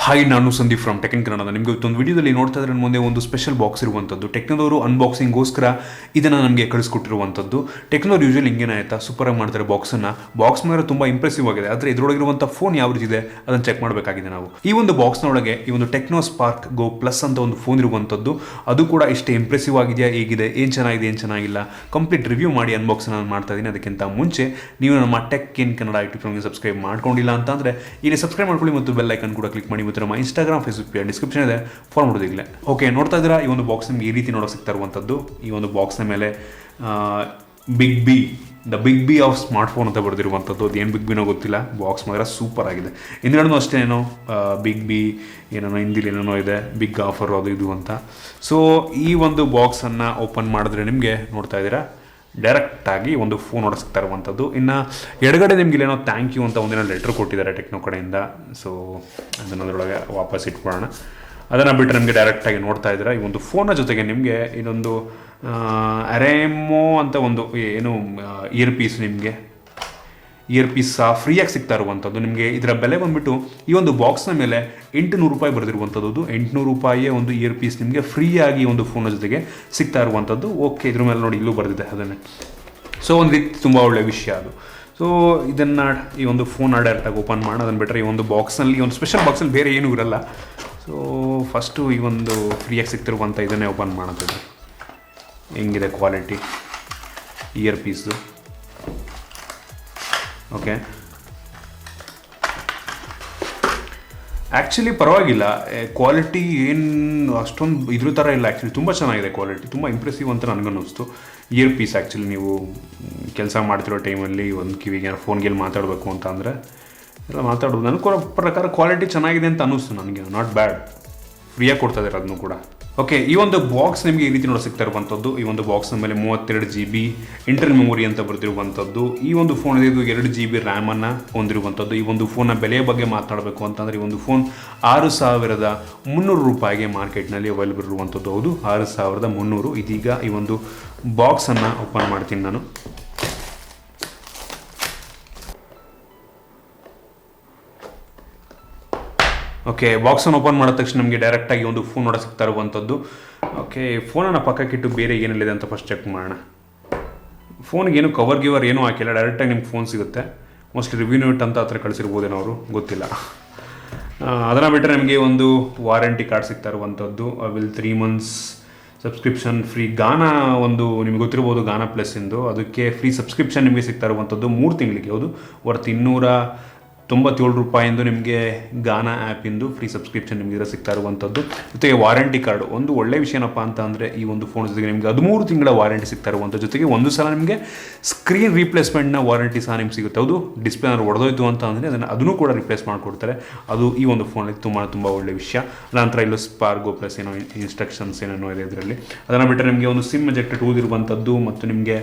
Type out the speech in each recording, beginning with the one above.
Hi, ನಾನು Sandeep from tech Kannada. ನಿಮಗೆ ಒಂದು ವಿಡಿಯೋದಲ್ಲಿ ನೋಡ್ತಾ ಇದ್ರೆ ಮುಂದೆ ಒಂದು ಸ್ಪೆಷಲ್ ಬಾಕ್ಸ್ ಇರುವಂಥದ್ದು ಟೆಕ್ನೋದವರು ಅನ್ಬಾಕ್ಸಿಂಗ್ಗೋಸ್ಕರ ಇದನ್ನು ನಮಗೆ ಕಳಿಸ್ಕೊಟ್ಟಿರುವಂಥದ್ದು. ಟೆಕ್ನೋರು ಯೂಶಲಿ ಹಿಂಗೇನೆ ಆಯಿತಾ, ಸೂಪರಾಗಿ ಮಾಡ್ತಾರೆ ಬಾಕ್ಸನ್ನು. ಬಾಕ್ಸ್ ಮೇಲೆ ತುಂಬ ಇಂಪ್ರೆಸಿವ್ ಆಗಿದೆ, ಆದರೆ ಇದರೊಳಗಿರುವಂಥ ಫೋನ್ ಯಾವ ರೀತಿ ಇದೆ ಅದನ್ನು ಚೆಕ್ ಮಾಡಬೇಕಾಗಿದೆ ನಾವು. ಈ ಒಂದು ಬಾಕ್ಸ್ನೊಳಗೆ ಈ ಒಂದು ಟೆಕ್ನೋ ಸ್ಪಾರ್ಕ್ ಗೋ ಪ್ಲಸ್ ಅಂತ ಒಂದು ಫೋನ್ ಇರುವಂಥದ್ದು. ಅದು ಕೂಡ ಇಷ್ಟೇ ಇಂಪ್ರೆಸಿವ್ ಆಗಿದೆಯಾ, ಹೇಗಿದೆ, ಏನು ಚೆನ್ನಾಗಿದೆ, ಏನು ಚೆನ್ನಾಗಿಲ್ಲ, ಕಂಪ್ಲೀಟ್ ರಿವ್ಯೂ ಮಾಡಿ ಅನ್ಬಾಕ್ಸ್ ನಾನು ಮಾಡ್ತಾ ಇದ್ದೀನಿ. ಅದಕ್ಕಿಂತ ಮುಂಚೆ ನೀವು ನಮ್ಮ ಟೆಕ್ ಇನ್ ಕನ್ನಡ ಯೂಟ್ಯೂಬ್ ಚಾನಲ್ಗೆ ಸಬ್ಸ್ಕ್ರೈಬ್ ಮಾಡ್ಕೊಂಡಿಲ್ಲ ಅಂತಂದರೆ ಇಲ್ಲಿ ಸಬ್ಸ್ಕ್ರೈಬ್ ಮಾಡ್ಕೊಳ್ಳಿ ಮತ್ತು ಬೆಲ್ ಐಕನ್ ಕೂಡ ಕ್ಲಿಕ್ ಮಾಡಿ. ಮತ್ತು ನಮ್ಮ ಇನ್ಸ್ಟಾಗ್ರಾಮ್, ಫೇಸ್ಬುಕ್ ಡಿಸ್ಕ್ರಿಪ್ಷನ್ ಇದೆ, ಫಾಲೋ ಮಾಡೋದಿಲ್ಲ. ಓಕೆ, ನೋಡ್ತಾ ಇದ್ದೀರಾ ಈ ಒಂದು ಬಾಕ್ಸ್ ನಿಮ್ಗೆ ಈ ರೀತಿ ನೋಡೋಕೆ ಸಿಗ್ತಾ ಇರುವಂಥದ್ದು. ಈ ಒಂದು ಬಾಕ್ಸ್ನ ಮೇಲೆ ಬಿಗ್ ಬಿ ಆಫ್ ಸ್ಮಾರ್ಟ್ಫೋನ್ ಅಂತ ಬರೆದಿರುವಂಥದ್ದು. ಅದು ಏನು ಬಿಗ್ ಬಿನೋ ಗೊತ್ತಿಲ್ಲ, ಬಾಕ್ಸ್ ಮಾತ್ರ ಸೂಪರ್ ಆಗಿದೆ. ಹಿಂದ್ಗಡೆನೂ ಅಷ್ಟೇ ಏನೋ ಬಿಗ್ ಬಿ ಏನೇನೋ ಹಿಂದಿಲಿ ಏನೇನೋ ಇದೆ, ಬಿಗ್ ಆಫರ್ ಅದು ಇದು ಅಂತ. ಸೊ ಈ ಒಂದು ಬಾಕ್ಸನ್ನು ಓಪನ್ ಮಾಡಿದ್ರೆ ನಿಮಗೆ ನೋಡ್ತಾ ಇದ್ದೀರಾ ಡೈರೆಕ್ಟಾಗಿ ಒಂದು ಫೋನ್ ನೋಡೋ ಸಿಗ್ತಾ ಇರುವಂಥದ್ದು. ಇನ್ನು ಎಡಗಡೆ ನಿಮ್ಗೆ ಇಲ್ಲೇನೋ ಥ್ಯಾಂಕ್ ಯು ಅಂತ ಒಂದಿನ ಲೆಟ್ರ್ ಕೊಟ್ಟಿದ್ದಾರೆ ಟೆಕ್ನೋ ಕಡೆಯಿಂದ. ಸೊ ಅದನ್ನು ಅದರೊಳಗೆ ವಾಪಸ್ ಇಟ್ಕೊಳ್ಳೋಣ. ಅದನ್ನು ಬಿಟ್ಟರೆ ನಿಮಗೆ ಡೈರೆಕ್ಟಾಗಿ ನೋಡ್ತಾ ಇದ್ದೀರಾ ಈ ಒಂದು ಫೋನ್ನ ಜೊತೆಗೆ ನಿಮಗೆ ಇನ್ನೊಂದು ಅರೇಮೋ ಅಂತ ಒಂದು ಏನು ಇಯರ್ ಪೀಸ್ ಫ್ರೀಯಾಗಿ ಸಿಗ್ತಾ ಇರುವಂಥದ್ದು. ನಿಮಗೆ ಇದರ ಬೆಲೆ ಬಂದುಬಿಟ್ಟು ಈ ಒಂದು ಬಾಕ್ಸ್ನ ಮೇಲೆ 800 ರೂಪಾಯಿ ಬರೆದಿರುವಂಥದ್ದು. 800 ರೂಪಾಯಿಯ ಒಂದು ಇಯರ್ ಪೀಸ್ ನಿಮಗೆ ಫ್ರೀಯಾಗಿ ಒಂದು ಫೋನ್ನ ಜೊತೆಗೆ ಸಿಗ್ತಾ ಇರುವಂಥದ್ದು. ಓಕೆ, ಇದ್ರ ಮೇಲೆ ನೋಡಿ ಇಲ್ಲೂ ಬರೆದಿದೆ ಅದನ್ನೇ. ಸೊ ಒಂದು ರೀತಿ ತುಂಬ ಒಳ್ಳೆಯ ವಿಷಯ ಅದು. ಸೊ ಇದನ್ನು ಈ ಒಂದು ಫೋನ್ ಡೈರೆಕ್ಟಾಗಿ ಓಪನ್ ಮಾಡಿ ಅದನ್ನು ಬಿಟ್ಟರೆ ಈ ಒಂದು ಬಾಕ್ಸ್ನಲ್ಲಿ, ಈ ಒಂದು ಸ್ಪೆಷಲ್ ಬಾಕ್ಸಲ್ಲಿ ಬೇರೆ ಏನೂ ಇರಲ್ಲ. ಸೊ ಫಸ್ಟು ಈ ಒಂದು ಫ್ರೀಯಾಗಿ ಸಿಗ್ತಿರುವಂಥ ಇದನ್ನೇ ಓಪನ್ ಮಾಡೋದು. ಹೆಂಗಿದೆ ಕ್ವಾಲಿಟಿ ಇಯರ್ ಪೀಸ್ದು. ಓಕೆ, ಆ್ಯಕ್ಚುಲಿ ಪರವಾಗಿಲ್ಲ, ಕ್ವಾಲಿಟಿ ಏನು ಅಷ್ಟೊಂದು ಇದ್ರ ಥರ ಇಲ್ಲ. ಆ್ಯಕ್ಚುಲಿ ತುಂಬ ಚೆನ್ನಾಗಿದೆ ಕ್ವಾಲಿಟಿ, ತುಂಬ ಇಂಪ್ರೆಸಿವ್ ಅಂತ ನನಗನ್ನಿಸ್ತು. ಇಯರ್ ಪೀಸ್ ಆ್ಯಕ್ಚುಲಿ ನೀವು ಕೆಲಸ ಮಾಡ್ತಿರೋ ಟೈಮಲ್ಲಿ ಒಂದು ಕಿವಿಗೆ ಫೋನ್ಗೆಲ್ಲಿ ಮಾತಾಡಬೇಕು ಅಂತ ಅಂದರೆ ಎಲ್ಲ ಮಾತಾಡೋದು. ನನಗೆ ಪ್ರಕಾರ ಕ್ವಾಲಿಟಿ ಚೆನ್ನಾಗಿದೆ ಅಂತ ಅನ್ನಿಸ್ತು ನನಗೆ. ನಾಟ್ ಬ್ಯಾಡ್, ಫ್ರೀಯಾಗಿ ಕೊಡ್ತಾ ಇದ್ದಾರೆ ಅದನ್ನು ಕೂಡ. ಓಕೆ, ಈ ಒಂದು ಬಾಕ್ಸ್ ನಿಮಗೆ ಈ ರೀತಿ ನೋಡೋ ಸಿಗ್ತಾ ಇರುವಂಥದ್ದು. ಈ ಒಂದು ಬಾಕ್ಸ್ನ ಮೇಲೆ 32 GB ಇಂಟರ್ನಲ್ ಮೆಮೊರಿ ಅಂತ ಬರೆದಿರುವಂಥದ್ದು. ಈ ಒಂದು ಫೋನ್ ಇದು 2 GB ರ್ಯಾಮನ್ನು ಹೊಂದಿರುವಂಥದ್ದು. ಈ ಒಂದು ಫೋನ್ನ ಬೆಲೆಯ ಬಗ್ಗೆ ಮಾತನಾಡಬೇಕು ಅಂತಂದರೆ ಈ ಒಂದು ಫೋನ್ 6300 ರೂಪಾಯಿಗೆ ಮಾರ್ಕೆಟ್ನಲ್ಲಿ ಅವೈಲೇಬಲ್ ಇರುವಂಥದ್ದು. ಹೌದು, 6300. ಇದೀಗ ಈ ಒಂದು ಬಾಕ್ಸನ್ನು ಓಪನ್ ಮಾಡ್ತೀನಿ ನಾನು. ಓಕೆ, ಬಾಕ್ಸನ್ನು ಓಪನ್ ಮಾಡಿದ ತಕ್ಷಣ ನಮಗೆ ಡೈರೆಕ್ಟಾಗಿ ಒಂದು ಫೋನ್ ನೋಡೋ ಸಿಗ್ತಾ ಇರುವಂಥದ್ದು. ಓಕೆ, ಫೋನನ್ನು ಪಕ್ಕಕ್ಕಿಟ್ಟು ಬೇರೆ ಏನಿದೆ ಅಂತ ಫಸ್ಟ್ ಚೆಕ್ ಮಾಡೋಣ. ಫೋನ್ಗೆ ಏನು ಕವರ್ ಗಿವರ್ ಏನೂ ಹಾಕಿಲ್ಲ, ಡೈರೆಕ್ಟಾಗಿ ನಿಮ್ಗೆ ಫೋನ್ ಸಿಗುತ್ತೆ. ಮೋಸ್ಟ್ಲಿ ರಿವ್ಯೂ ನೋಟ್ ಅಂತ ಹತ್ರ ಕಳಿಸಿರ್ಬೋದೇನೋ ಅವರು, ಗೊತ್ತಿಲ್ಲ. ಅದನ್ನು ಬಿಟ್ಟರೆ ನಿಮಗೆ ಒಂದು ವಾರಂಟಿ ಕಾರ್ಡ್ ಸಿಗ್ತಾ ಇರುವಂಥದ್ದು. Will 3 months subscription free. Gaana ಒಂದು ನಿಮ್ಗೆ ಗೊತ್ತಿರ್ಬೋದು, ಗಾನಾ ಪ್ಲಸ್ ಇಂದು, ಅದಕ್ಕೆ ಫ್ರೀ ಸಬ್ಸ್ಕ್ರಿಪ್ಷನ್ ನಿಮಗೆ ಸಿಗ್ತಾ ಇರುವಂಥದ್ದು 3 ತಿಂಗಳಿಗೆ. ಹೌದು, ವರ್ತ್ 297 ರೂಪಾಯಿಂದು ನಿಮಗೆ ಗಾನಾ ಆ್ಯಪಿಂದು ಫ್ರೀ ಸಬ್ಸ್ಕ್ರಿಪ್ಷನ್ ನಿಮಗೆ ಸಿಗ್ತಾ ಇರುವಂಥದ್ದು. ಜೊತೆಗೆ ವಾರಂಟಿ ಕಾರ್ಡ್. ಒಂದು ಒಳ್ಳೆ ವಿಷಯ ಏನಪ್ಪ ಅಂತ ಅಂದರೆ ಈ ಒಂದು ಫೋನ್ ಜೊತೆಗೆ ನಿಮಗೆ 13 ತಿಂಗಳ ವಾರಂಟಿ ಸಿಗ್ತಾ ಇರುವಂಥ ಜೊತೆಗೆ ಒಂದು ಸಲ ನಿಮಗೆ ಸ್ಕ್ರೀನ್ ರೀಪ್ಲೇಸ್ಮೆಂಟ್ನ ವಾರಂಟಿ ಸಹ ನಿಮ್ಗೆ ಸಿಗುತ್ತೆ. ಹೌದು, ಡಿಸ್ಪ್ಲೇ ಏನಾದ್ರು ಹೊಡೆದೋಯ್ತು ಅಂತ ಅಂದರೆ ಅದನ್ನು ಕೂಡ ರಿಪ್ಲೇಸ್ ಮಾಡಿಕೊಡ್ತಾರೆ. ಅದು ಈ ಒಂದು ಫೋನಲ್ಲಿ ತುಂಬ ಒಳ್ಳೆಯ ವಿಷಯ. ನಂತರ ಇಲ್ಲೂ ಸ್ಪಾರ್ಕ್ ಗೋ ಪ್ಲಸ್ ಏನೋ ಇನ್ಸ್ಟ್ರಕ್ಷನ್ಸ್ ಏನೇನೋ ಇದೆ ಇದರಲ್ಲಿ. ಅದನ್ನು ಬಿಟ್ಟರೆ ನಿಮಗೆ ಒಂದು ಸಿಮ್ ಎಜೆಕ್ಟೆಡ್ ಟೂಲ್ ಇರುವಂಥದ್ದು ಮತ್ತು ನಿಮಗೆ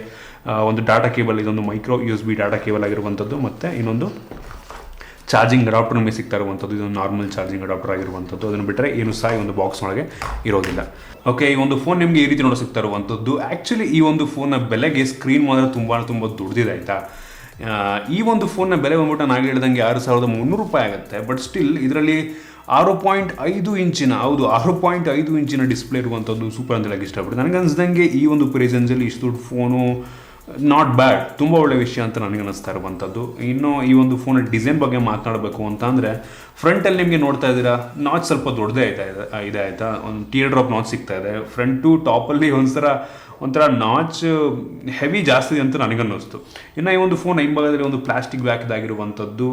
ಒಂದು ಡಾಟಾ ಕೇಬಲ್, ಇದೊಂದು ಮೈಕ್ರೋ USB ಡಾಟಾ ಕೇಬಲ್ ಆಗಿರುವಂಥದ್ದು ಮತ್ತು ಇನ್ನೊಂದು ಚಾರ್ಜಿಂಗ್ ಅಡಾಪ್ಟರ್ ನಿಮಗೆ ಸಿಗ್ತಾ ಇರುವಂಥದ್ದು. ಇದೊಂದು ನಾರ್ಮಲ್ ಚಾರ್ಜಿಂಗ್ ಅಡಾಪ್ಟರ್ ಆಗಿರುವಂಥದ್ದು. ಅದನ್ನು ಬಿಟ್ಟರೆ ಏನು ಸಹ ಈ ಒಂದು ಬಾಕ್ಸ್ ಒಳಗೆ ಇರೋದಿಲ್ಲ. ಓಕೆ, ಈ ಒಂದು ಫೋನ್ ನಿಮಗೆ ಈ ರೀತಿ ನೋಡೋ ಸಿಗ್ತಾ ಇರುವಂಥದ್ದು. ಆ್ಯಕ್ಚುಲಿ ಈ ಒಂದು ಫೋನ್ನ ಬೆಲೆಗೆ ಸ್ಕ್ರೀನ್ ಮಾತ್ರ ತುಂಬ ದೊಡ್ಡದಿದೆ ಆಯಿತಾ. ಈ ಒಂದು ಫೋನ್ನ ಬೆಲೆ ಬಂದ್ಬಿಟ್ಟು ನಾನು ಹೇಳಿದಂಗೆ 6300 ರೂಪಾಯಿ ಆಗುತ್ತೆ. ಬಟ್ ಸ್ಟಿಲ್ ಇದರಲ್ಲಿ 6.5 ಇಂಚಿನ, ಹೌದು 6.5 ಇಂಚಿನ ಡಿಸ್ಪ್ಲೇ ಇರುವಂಥದ್ದು ಸೂಪರ್ ಅಂತ ಹೇಳಕ್ಕೆ ಇಷ್ಟಪಡ್ತೀನಿ. ನನಗೆ ಅನಿಸ್ದಂಗೆ ಈ ಒಂದು ಪ್ರೈಸಲ್ಲಿ ಇಷ್ಟು ದೊಡ್ಡ ಫೋನು ನಾಟ್ ಬ್ಯಾಡ್, ತುಂಬ ಒಳ್ಳೆಯ ವಿಷಯ ಅಂತ ನನಗೆ ಅನ್ನಿಸ್ತಾ ಇರುವಂಥದ್ದು. ಇನ್ನು ಈ ಒಂದು ಫೋನ್ ಡಿಸೈನ್ ಬಗ್ಗೆ ಮಾತನಾಡಬೇಕು ಅಂತ ಅಂದರೆ ಫ್ರಂಟಲ್ಲಿ ನಿಮಗೆ ನೋಡ್ತಾ ಇದ್ದೀರಾ ನಾಚ್ ಸ್ವಲ್ಪ ದೊಡ್ಡದೇ ಇದೆ ಆಯಿತಾ. ಒಂದು ಟಿಯರ್ ಡ್ರಾಪ್ ನಾಚ್ ಸಿಗ್ತಾ ಇದೆ. ಫ್ರಂಟು ಟಾಪಲ್ಲಿ ಒಂಥರ ನಾಚ್ ಹೆವಿ ಜಾಸ್ತಿ ಅಂತ ನನಗನ್ನಿಸ್ತು. ಇನ್ನು ಈ ಒಂದು ಫೋನ್ ಹಿಂಭಾಗದಲ್ಲಿ ಒಂದು ಪ್ಲಾಸ್ಟಿಕ್ ಬ್ಯಾಕ್ದಾಗಿರುವಂಥದ್ದು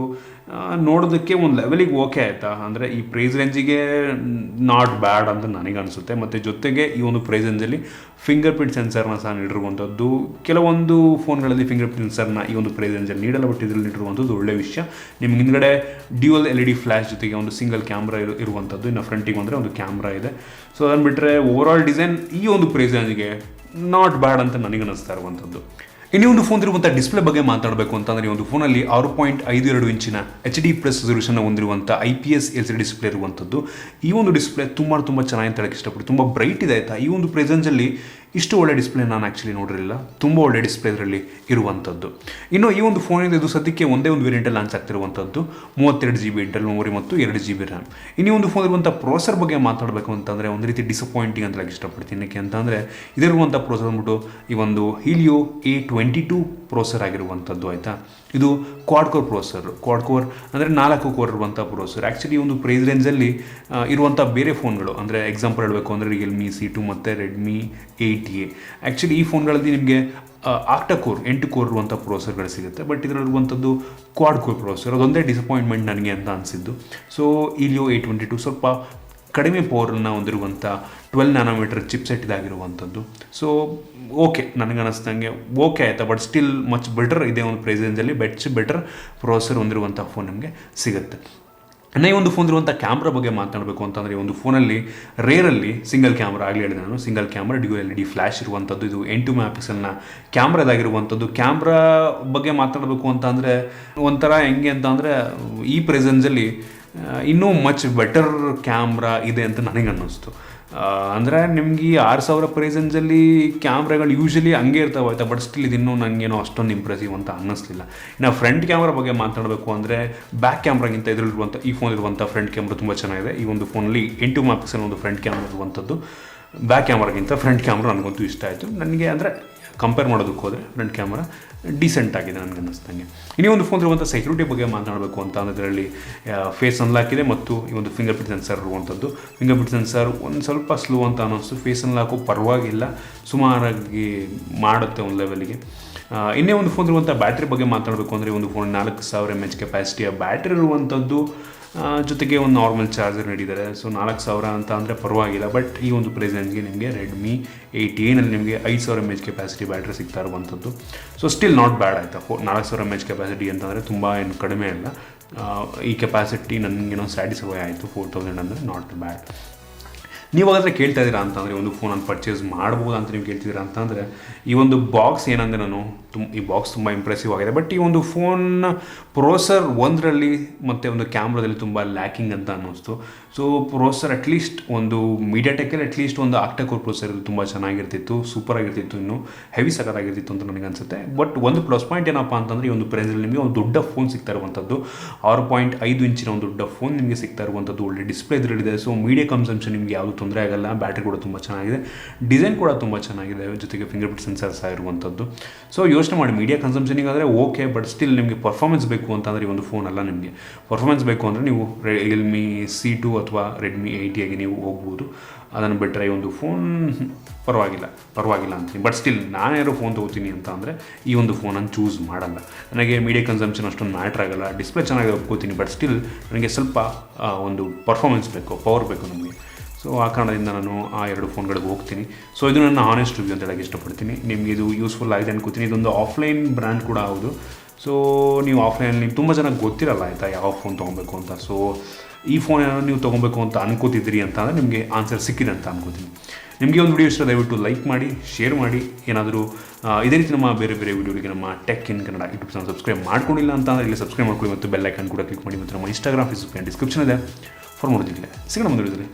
ನೋಡೋದಕ್ಕೆ ಒಂದು ಲೆವೆಲಿಗೆ ಓಕೆ ಆಯಿತಾ. ಅಂದರೆ ಈ ಪ್ರೈಸ್ ರೇಂಜಿಗೆ ನಾಟ್ ಬ್ಯಾಡ್ ಅಂತ ನನಗನ್ನಿಸುತ್ತೆ. ಮತ್ತು ಜೊತೆಗೆ ಈ ಒಂದು ಪ್ರೈಸ್ ರೇಂಜಲ್ಲಿ ಫಿಂಗರ್ ಪ್ರಿಂಟ್ ಸೆನ್ಸರ್ನ ಸಹ ನೀಡಿರುವಂಥದ್ದು. ಕೆಲವೊಂದು ಫೋನ್ಗಳಲ್ಲಿ ಫಿಂಗರ್ ಪ್ರಿಂಟ್ ಸೆನ್ಸರ್ನ ಈ ಒಂದು ಪ್ರೈಸ್ ರೇಂಜಲ್ಲಿ ನೀಡಲ್ಲ, ಬಟ್ ಇದರಲ್ಲಿ ನೀಡಿರುವಂಥದ್ದು ಒಳ್ಳೆಯ ವಿಷಯ. ನಿಮ್ಗೆ ಹಿಂದ್ಗಡೆ ಡ್ಯೂಯಲ್ LED ಫ್ಲ್ಯಾಶ್ ಜೊತೆಗೆ ಒಂದು ಸಿಂಗಲ್ ಕ್ಯಾಮ್ರಾ ಇರುವಂಥದ್ದು. ಇನ್ನು ಫ್ರಂಟಿಗೆ ಬಂದರೆ ಒಂದು ಕ್ಯಾಮ್ರಾ ಇದೆ. ಸೊ ಅದನ್ನು ಬಿಟ್ಟರೆ ಓವರಾಲ್ ಡಿಸೈನ್ ಈ ಒಂದು ಪ್ರೈಸ್ ರೇಂಜ್ಗೆ ನಾಟ್ ಬ್ಯಾಡ್ ಅಂತ ನನಗೆ ಅನ್ನಿಸ್ತಾ ಇರುವಂಥದ್ದು. ಇನ್ನೂ ಒಂದು ಫೋನ್ ಇರುವಂಥ ಡಿಸ್ಪ್ಲೇ ಬಗ್ಗೆ ಮಾತಾಡಬೇಕು ಅಂತಂದರೆ ಈ ಒಂದು ಫೋನಲ್ಲಿ 6.52 ಇಂಚಿನ HD+ ರೆಸಲ್ಯೂಷನ್ ಹೊಂದಿರುವಂಥ IPS LCD ಡಿಸ್ಪ್ಲೇ ಇರುವಂಥದ್ದು. ಈ ಒಂದು ಡಿಸ್ಪ್ಲೇ ತುಂಬ ಚೆನ್ನಾಗಿ ಅಂತ ಹೇಳಕ್ಕೆ ಇಷ್ಟಪಟ್ಟು ತುಂಬ ಬ್ರೈಟ್ ಇದೆ ಆಯಿತಾ. ಈ ಒಂದು ಪ್ರೆಸೆನ್ಸಲ್ಲಿ ಇಷ್ಟು ಒಳ್ಳೆ ಡಿಸ್ಪ್ಲೇ ನಾನು ಆ್ಯಕ್ಚುಲಿ ನೋಡಿರಲಿಲ್ಲ. ತುಂಬ ಒಳ್ಳೆ ಡಿಸ್ಪ್ಲೇ ಇದರಲ್ಲಿ ಇರುವಂಥದ್ದು. ಇನ್ನು ಈ ಒಂದು ಫೋನಿಂದ ಇದು ಸದ್ಯಕ್ಕೆ ಒಂದೇ ಒಂದು ವೇರಿಯಂಟಲ್ಲಿ ಲಾಂಚ್ ಆಗ್ತಿರುವಂಥದ್ದು 32 GB ಇಂಟರ್ನಲ್ ಮೆಮೊರಿ ಮತ್ತು 2 GB ರ್ಯಾಮ್. ಇನ್ನು ಒಂದು ಫೋನ್ ಇರುವಂಥ ಪ್ರೋಸರ್ ಬಗ್ಗೆ ಮಾತಾಡಬೇಕು ಅಂತಂದರೆ ಒಂದು ರೀತಿ ಡಿಸಪಾಯಿಂಟಿಂಗ್ ಅಂತ ಇಷ್ಟಪಡ್ತೀನಿ. ಯಾಕೆ ಅಂತಂದರೆ ಇದರಿರುವಂಥ ಪ್ರೋಸರ್ ಅಂದ್ಬಿಟ್ಟು ಈ ಒಂದು ಹೀಲಿಯೋ A22 ಪ್ರೋಸರ್ ಆಗಿರುವಂಥದ್ದು. ಆಯಿತಾ, ಇದು ಕ್ವಾಡ್ ಕೋರ್ ಪ್ರೋಸರ್. ಕ್ವಾಡ್ ಕೋರ್ ಅಂದರೆ 4 ಕೋರ್ ಇರುವಂಥ ಪ್ರೋಸರ್. ಆ್ಯಕ್ಚುಲಿ ಒಂದು ಪ್ರೈಸ್ ರೇಂಜಲ್ಲಿ ಇರುವಂಥ ಬೇರೆ ಫೋನ್ಗಳು ಅಂದರೆ ಎಕ್ಸಾಂಪಲ್ ಹೇಳಬೇಕು ಅಂದರೆ ರಿಯಲ್ಮಿ C2 ಮತ್ತು ರೆಡ್ಮಿ 8A. ಆ್ಯಕ್ಚುಲಿ ಈ ಫೋನ್ಗಳಲ್ಲಿ ನಿಮಗೆ ಆಕ್ಟಾಕೋರ್ 8 ಕೋರ್ ಇರುವಂಥ ಪ್ರೋಸರ್ಗಳು ಸಿಗುತ್ತೆ. ಬಟ್ ಇದರಲ್ಲಿರುವಂಥದ್ದು ಕ್ವಾಡ್ ಕೋರ್ ಪ್ರೋಸರ್. ಅದೊಂದೇ ಡಿಸಪಾಯಿಂಟ್ಮೆಂಟ್ ನನಗೆ ಅಂತ ಅನಿಸಿದ್ದು. ಸೊ ಹೀಲಿಯೋ A22 ಸ್ವಲ್ಪ ಕಡಿಮೆ ಪವರನ್ನು ಹೊಂದಿರುವಂಥ 12 nm ಚಿಪ್ಸೆಟ್ ಇದಾಗಿರುವಂಥದ್ದು. ಸೊ ಓಕೆ, ನನಗನ್ನಿಸ್ದಂಗೆ ಓಕೆ ಆಯಿತಾ. ಬಟ್ ಸ್ಟಿಲ್ ಮಚ್ ಬೆಟರ್ ಇದೆ ಒಂದು ಪ್ರೈಸ್ ರೇಂಜಲ್ಲಿ ಬೆಟರ್ ಪ್ರೋಸರ್ ಹೊಂದಿರುವಂಥ ಫೋನ್ ನಿಮಗೆ ಸಿಗುತ್ತೆ. ಈ ಒಂದು ಫೋನ್ ಇರುವಂಥ ಕ್ಯಾಮ್ರಾ ಬಗ್ಗೆ ಮಾತನಾಡಬೇಕು ಅಂತಂದರೆ ಈ ಒಂದು ಫೋನಲ್ಲಿ ರೇರಲ್ಲಿ ಸಿಂಗಲ್ ಕ್ಯಾಮ್ರಾ ಆಗಲಿ ಹೇಳಿದೆ ನಾನು, single camera dual LED flash ಇರುವಂಥದ್ದು. ಇದು 8 MP ಕ್ಯಾಮ್ರಾ ಇದಾಗಿರುವಂಥದ್ದು. ಕ್ಯಾಮ್ರಾ ಬಗ್ಗೆ ಮಾತನಾಡಬೇಕು ಅಂತ ಅಂದರೆ ಒಂಥರ ಹೆಂಗೆ ಅಂತ ಅಂದರೆ ಈ ಪ್ರೆಸೆನ್ಸಲ್ಲಿ ಇನ್ನೂ ಮಚ್ ಬೆಟರ್ ಕ್ಯಾಮ್ರಾ ಇದೆ ಅಂತ ನನಗೆ ಅನ್ನಿಸ್ತು. ಅಂದರೆ ನಿಮ್ಗೆ ಈ 6000 ಪ್ರೈಸೆನ್ಸಲ್ಲಿ ಕ್ಯಾಮ್ರಾಗಳು ಯೂಶ್ವಲಿ ಹಂಗೆ ಇರ್ತಾವೆ ಆಯಿತಾ. ಬಟ್ ಸ್ಟಿಲ್ ಇದಿನ್ನೂ ನನಗೇನೋ ಅಷ್ಟೊಂದು ಇಂಪ್ರೆಸಿವ್ ಅಂತ ಅನ್ನಿಸ್ಲಿಲ್ಲ. ಇನ್ನು ಫ್ರಂಟ್ ಕ್ಯಾಮ್ರಾ ಬಗ್ಗೆ ಮಾತನಾಡಬೇಕು ಅಂದರೆ ಬ್ಯಾಕ್ ಕ್ಯಾಮ್ರಾಗಿಂತ ಇದರಲ್ಲಿರುವಂಥ ಈ ಫೋನ್ ಇರುವಂಥ ಫ್ರಂಟ್ ಕ್ಯಾಮ್ರಾ ತುಂಬ ಚೆನ್ನಾಗಿದೆ. ಈ ಒಂದು ಫೋನಲ್ಲಿ 8 MP ಒಂದು ಫ್ರಂಟ್ ಕ್ಯಾಮ್ರಾ ಇರುವಂಥದ್ದು. ಬ್ಯಾಕ್ ಕ್ಯಾಮ್ರಾಗಿಂತ ಫ್ರಂಟ್ ಕ್ಯಾಮ್ರಾ ನನಗಂತೂ ಇಷ್ಟ ಆಯಿತು. ನನಗೆ ಅಂದರೆ ಕಂಪೇರ್ ಮಾಡೋದಕ್ಕೆ ಹೋದರೆ ಫ್ರಂಟ್ ಕ್ಯಾಮ್ರಾ ಡೀಸೆಂಟ್ ಆಗಿದೆ ನನಗೆ ಅನ್ನಿಸ್ದಂಗೆ. ಇನ್ನೂ ಒಂದು ಫೋನ್ ಇರುವಂಥ ಸೆಕ್ಯೂರಿಟಿ ಬಗ್ಗೆ ಮಾತನಾಡಬೇಕು ಅಂತ ಅಂದರೆ ಇದರಲ್ಲಿ ಫೇಸ್ ಅನ್ಲಾಕ್ ಇದೆ ಮತ್ತು ಈ ಒಂದು ಫಿಂಗರ್ ಪ್ರಿಂಟ್ ಸೆನ್ಸರ್ ಇರುವಂಥದ್ದು. ಫಿಂಗರ್ ಪ್ರಿಂಟ್ ಸೆನ್ಸರ್ ಒಂದು ಸ್ವಲ್ಪ ಸ್ಲೋ ಅಂತ ಅನ್ನಿಸ್ತು. ಫೇಸ್ ಅನ್ಲಾಕು ಪರವಾಗಿಲ್ಲ, ಸುಮಾರಾಗಿ ಮಾಡುತ್ತೆ ಒಂದು ಲೆವೆಲ್ಗೆ. ಇನ್ನೇ ಒಂದು ಫೋನ್ ಇರುವಂಥ ಬ್ಯಾಟ್ರಿ ಬಗ್ಗೆ ಮಾತಾಡಬೇಕು ಅಂದರೆ ಒಂದು ಫೋನ್ 4000 mAh ಕೆಪಾಸಿಟಿಯ ಬ್ಯಾಟ್ರಿ ಇರುವಂಥದ್ದು. ಜೊತೆಗೆ ಒಂದು ನಾರ್ಮಲ್ ಚಾರ್ಜರ್ ನೀಡಿದ್ದಾರೆ. ಸೊ 4000 ಅಂತ ಅಂದರೆ ಪರವಾಗಿಲ್ಲ. ಬಟ್ ಈ ಒಂದು ಪ್ರೈಸ್ ರೇಂಜ್ಗೆ ನಿಮಗೆ ರೆಡ್ಮಿ 8A ನಿಮಗೆ 5000 mAh ಕೆಪಾಸಿಟಿ ಬ್ಯಾಟ್ರಿ ಸಿಗ್ತಾ ಇರುವಂಥದ್ದು. ಸೊ ಸ್ಟಿಲ್ ನಾಟ್ ಬ್ಯಾಡ್ ಆಯಿತಾ. 4000 mAh ಕೆಪಾಸಿಟಿ ಅಂತಂದರೆ ತುಂಬ ಏನು ಕಡಿಮೆ ಅಲ್ಲ. ಈ ಕೆಪಾಸಿಟಿ ನನಗೇನೋ ಸ್ಯಾಟಿಸ್ಫೈ ಆಯಿತು. 4000 ಅಂದರೆ ನಾಟ್ ಬ್ಯಾಡ್. ನೀವಾಗಾದರೆ ಕೇಳ್ತಾ ಇದ್ದೀರಾ ಅಂತಂದರೆ ಒಂದು ಫೋನನ್ನು ಪರ್ಚೇಸ್ ಮಾಡ್ಬೋದು ಅಂತ ನೀವು ಕೇಳ್ತಿದ್ದೀರಾ ಅಂತಂದರೆ ಈ ಒಂದು ಬಾಕ್ಸ್ ಏನಂದರೆ ಈ ಬಾಕ್ಸ್ ತುಂಬ ಇಂಪ್ರೆಸಿವ್ ಆಗಿದೆ. ಬಟ್ ಈ ಒಂದು ಫೋನ್ ಪ್ರೋಸರ್ ಒಂದರಲ್ಲಿ ಮತ್ತು ಒಂದು ಕ್ಯಾಮ್ರಾದಲ್ಲಿ ತುಂಬ ಲ್ಯಾಕಿಂಗ್ ಅಂತ ಅನ್ನಿಸ್ತು. ಸೊ ಪ್ರೋಸರ್ ಅಟ್ಲೀಸ್ಟ್ ಒಂದು ಮೀಡಿಯಾಟೆಕ್ಕಲ್ಲಿ ಅಟ್ಲೀಸ್ಟ್ ಒಂದು ಆಕ್ಟಾಕೋರ್ ಪ್ರೋಸರ್ ತುಂಬ ಚೆನ್ನಾಗಿರ್ತಿತ್ತು, ಸೂಪರಾಗಿರ್ತಿತ್ತು, ಇನ್ನೂ ಹೆವಿ ಸಕತ್ತಾಗಿರ್ತಿತ್ತು ಅಂತ ನನಗೆ ಅನಿಸುತ್ತೆ. ಬಟ್ ಒಂದು ಪ್ಲಸ್ ಪಾಯಿಂಟ್ ಏನಪ್ಪ ಅಂತಂದರೆ ಈ ಒಂದು ಪ್ರೈಸಲ್ಲಿ ನಿಮಗೆ ಒಂದು ದೊಡ್ಡ ಫೋನ್ ಸಿಗ್ತಾ ಇರುವಂಥದ್ದು. 6.5 ಇಂಚಿನ ಒಂದು ದೊಡ್ಡ ಫೋನ್ ನಿಮಗೆ ಸಿಗ್ತಾ ಇರುವಂಥದ್ದು. ಒಳ್ಳೆ ಡಿಸ್ಪ್ಲೇ ಇದರಲ್ಲಿದೆ. ಸೊ ಮೀಡಿಯಾ ಕನ್ಸಂಪ್ಷನ್ ನಿಮಗೆ ಯಾವುದು ತೊಂದರೆ ಆಗಲ್ಲ. ಬ್ಯಾಟ್ರಿ ಕೂಡ ತುಂಬ ಚೆನ್ನಾಗಿದೆ, ಡಿಸೈನ್ ಕೂಡ ತುಂಬ ಚೆನ್ನಾಗಿದೆ, ಜೊತೆಗೆ ಫಿಂಗರ್ ಪ್ರಿಂಟ್ ಸೆನ್ಸರ್ ಸಹ ಇರುವಂಥದ್ದು. ಸೊ ಯೋಚನೆ ಮಾಡಿ, ಮೀಡಿಯಾ ಕನ್ಸಂಪ್ಷನಿಗಾದರೆ ಓಕೆ. ಬಟ್ ಸ್ಟಿಲ್ ನಿಮಗೆ ಪರ್ಫಾರ್ಮೆನ್ಸ್ ಬೇಕು ಅಂತಂದರೆ ಈ ಒಂದು ಫೋನ್ ಅಲ್ಲ. ನಿಮಗೆ ಪರ್ಫಾರ್ಮೆನ್ಸ್ ಬೇಕು ಅಂದರೆ ನೀವು ರಿಯಲ್ಮಿ C2 ಅಥವಾ ರೆಡ್ಮಿ 8A ನೀವು ಹೋಗ್ಬೋದು. ಅದನ್ನು ಬಿಟ್ಟರೆ ಈ ಒಂದು ಫೋನ್ ಪರವಾಗಿಲ್ಲ ಅಂತೀನಿ. ಬಟ್ ಸ್ಟಿಲ್ ನಾನೇನಾದ್ರು ಫೋನ್ ತೊಗೋತೀನಿ ಅಂತ ಅಂದರೆ ಈ ಒಂದು ಫೋನನ್ನು ಚೂಸ್ ಮಾಡಲ್ಲ. ನನಗೆ ಮೀಡಿಯಾ ಕನ್ಸಂಪ್ಷನ್ ಅಷ್ಟೊಂದು ಮ್ಯಾಟ್ರ್ ಆಗಲ್ಲ. ಡಿಸ್ಪ್ಲೇ ಚೆನ್ನಾಗಿ ಒಪ್ಕೋತೀನಿ. ಬಟ್ ಸ್ಟಿಲ್ ನನಗೆ ಸ್ವಲ್ಪ ಒಂದು ಪರ್ಫಾರ್ಮೆನ್ಸ್ ಬೇಕು, ಪವರ್ ಬೇಕು ನಮಗೆ. ಸೊ ಆ ಕಾರಣದಿಂದ ನಾನು ಆ 2 ಫೋನ್ಗಳಿಗೆ ಹೋಗ್ತೀನಿ. ಸೊ ಇದು ನನ್ನ ಹಾನೆಸ್ಟ್ ರಿವ್ಯೂ ಅಂತ ಹೇಳಕ್ಕೆ ಇಷ್ಟಪಡ್ತೀನಿ. ನಿಮಗೆ ಇದು ಯೂಸ್ಫುಲ್ ಆಗಿದೆ ಅನ್ಕೋತೀನಿ. ಇದೊಂದು ಆಫ್ಲೈನ್ ಬ್ರ್ಯಾಂಡ್ ಕೂಡ ಹೌದು. ಸೊ ನೀವು ಆಫ್ಲೈನಲ್ಲಿ ತುಂಬ ಚೆನ್ನಾಗಿ ಗೊತ್ತಿರಲ್ಲ ಆಯಿತಾ ಯಾವ ಫೋನ್ ತೊಗೊಬೇಕು ಅಂತ. ಸೊ ಈ ಫೋನ್ ಏನಾದ್ರು ನೀವು ತೊಗೊಬೇಕು ಅಂತ ಅನ್ಕೋತಿದ್ದೀರಿ ಅಂತ ಅಂದರೆ ನಿಮಗೆ ಆನ್ಸರ್ ಸಿಕ್ಕಿದೆ ಅಂತ ಅನ್ಕೋತೀನಿ. ನಿಮಗೆ ಒಂದು ವಿಡಿಯೋ ಇಷ್ಟ ದಯವಿಟ್ಟು ಲೈಕ್ ಮಾಡಿ, ಶೇರ್ ಮಾಡಿ. ಏನಾದರೂ ಇದೇ ರೀತಿ ನಮ್ಮ ಬೇರೆ ವಿಡಿಯೋಗಳಿಗೆ ನಮ್ಮ tech in Kannada YouTube channel subscribe ಮಾಡ್ಕೊಂಡಿಲ್ಲ ಅಂತ ಅಂದರೆ ಇಲ್ಲಿ ಸಬ್ಸ್ಕ್ರೈಬ್ ಮಾಡ್ಕೊಳ್ಳಿ ಮತ್ತು ಬೆಲ್ ಐಕಾನ್ ಕೂಡ ಕ್ಲಿಕ್ ಮಾಡಿ. ಮತ್ತು ನಮ್ಮ ಇನ್ಸ್ಟಾಗ್ರಾಮ್, ಫೇಸ್ಬುಕ್ ಡಿಸ್ಕ್ರಿಪ್ಷನ್ ಇದೆ ಫಾರ್ ಮಾಡೋದಿಲ್ಲ. ಸಿಗೋಣ ಮುಂದೆ ವಿಡಿಯೋದಲ್ಲಿ.